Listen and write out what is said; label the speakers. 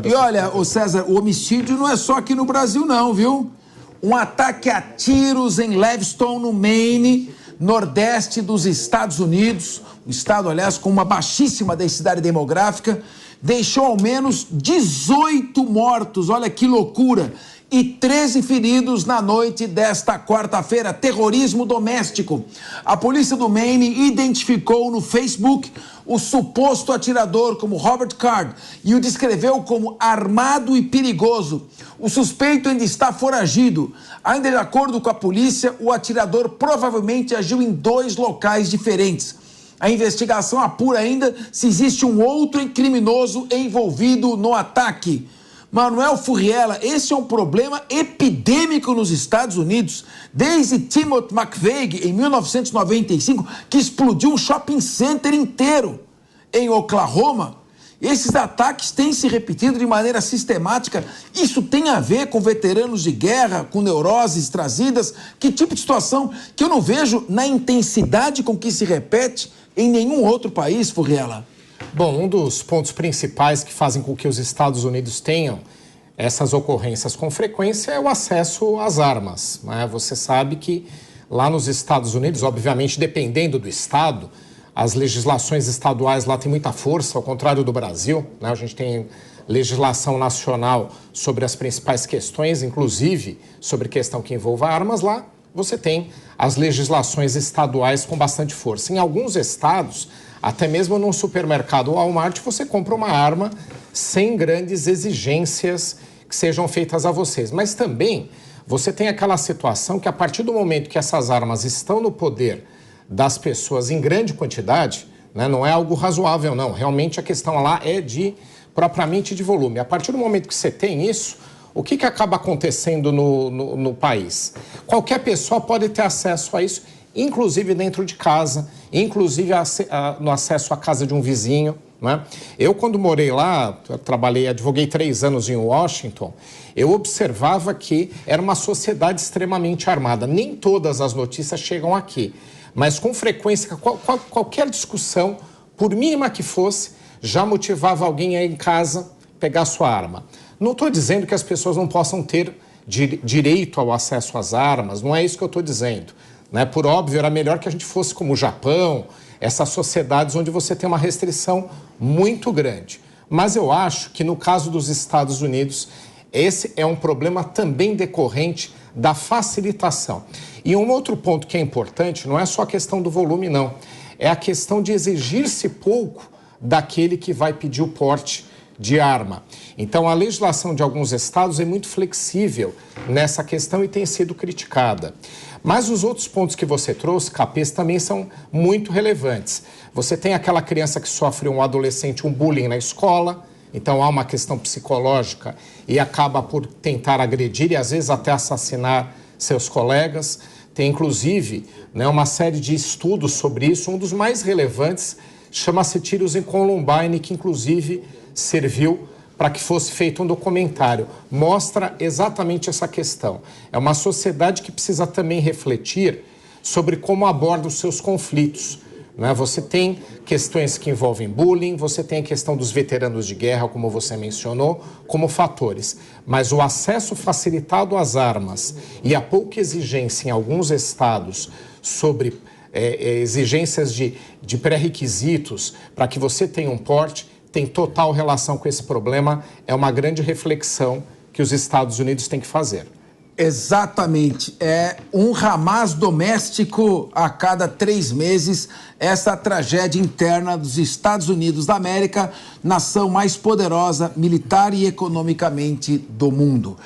Speaker 1: E olha, ô César, o homicídio não é só aqui no Brasil não, viu? Um ataque a tiros em Lewiston, no Maine, nordeste dos Estados Unidos, um estado, aliás, com uma baixíssima densidade demográfica, deixou ao menos 18 mortos, olha que loucura, e 13 feridos na noite desta quarta-feira. Terrorismo doméstico. A polícia do Maine identificou no Facebook o suposto atirador como Robert Card e o descreveu como armado e perigoso. O suspeito ainda está foragido. Ainda de acordo com a polícia, o atirador provavelmente agiu em 2 locais diferentes. A investigação apura ainda se existe um outro criminoso envolvido no ataque. Manuel Furriela, esse é um problema epidêmico nos Estados Unidos. Desde Timothy McVeigh, em 1995, que explodiu um shopping center inteiro em Oklahoma, esses ataques têm se repetido de maneira sistemática. Isso tem a ver com veteranos de guerra, com neuroses trazidas? Que tipo de situação que eu não vejo na intensidade com que se repete em nenhum outro país, Furriela?
Speaker 2: Bom, um dos pontos principais que fazem com que os Estados Unidos tenham essas ocorrências com frequência é o acesso às armas, né? Você sabe que lá nos Estados Unidos, obviamente, dependendo do estado, as legislações estaduais lá têm muita força, ao contrário do Brasil, né? A gente tem legislação nacional sobre as principais questões, inclusive sobre questão que envolva armas. Lá você tem as legislações estaduais com bastante força. Em alguns estados, até mesmo num supermercado Walmart, você compra uma arma sem grandes exigências que sejam feitas a vocês. Mas também você tem aquela situação que a partir do momento que essas armas estão no poder das pessoas em grande quantidade, né, não é algo razoável não, realmente a questão lá é propriamente de volume. A partir do momento que você tem isso, o que acaba acontecendo no país? Qualquer pessoa pode ter acesso a isso, inclusive dentro de casa, inclusive no acesso à casa de um vizinho, né? Eu, quando morei lá, advoguei 3 anos em Washington, eu observava que era uma sociedade extremamente armada. Nem todas as notícias chegam aqui, mas com frequência, qualquer discussão, por mínima que fosse, já motivava alguém a ir em casa pegar sua arma. Não estou dizendo que as pessoas não possam ter direito ao acesso às armas, não é isso que eu estou dizendo. Né? Por óbvio, era melhor que a gente fosse como o Japão, essas sociedades onde você tem uma restrição muito grande. Mas eu acho que no caso dos Estados Unidos, esse é um problema também decorrente da facilitação. E um outro ponto que é importante, não é só a questão do volume, não. É a questão de exigir-se pouco daquele que vai pedir o porte de arma. Então, a legislação de alguns estados é muito flexível nessa questão e tem sido criticada. Mas os outros pontos que você trouxe, Capês, também são muito relevantes. Você tem aquela criança que sofre um adolescente, um bullying na escola, então há uma questão psicológica e acaba por tentar agredir e às vezes até assassinar seus colegas. Tem inclusive, né, uma série de estudos sobre isso, um dos mais relevantes chama-se Tiros em Columbine, que inclusive serviu para que fosse feito um documentário. Mostra exatamente essa questão. É uma sociedade que precisa também refletir sobre como aborda os seus conflitos. Né? Você tem questões que envolvem bullying, você tem a questão dos veteranos de guerra, como você mencionou, como fatores. Mas o acesso facilitado às armas e a pouca exigência em alguns estados sobre exigências de pré-requisitos para que você tenha um porte, tem total relação com esse problema, é uma grande reflexão que os Estados Unidos têm que fazer.
Speaker 1: Exatamente, é um Hamas doméstico a cada 3 meses, essa tragédia interna dos Estados Unidos da América, nação mais poderosa militar e economicamente do mundo.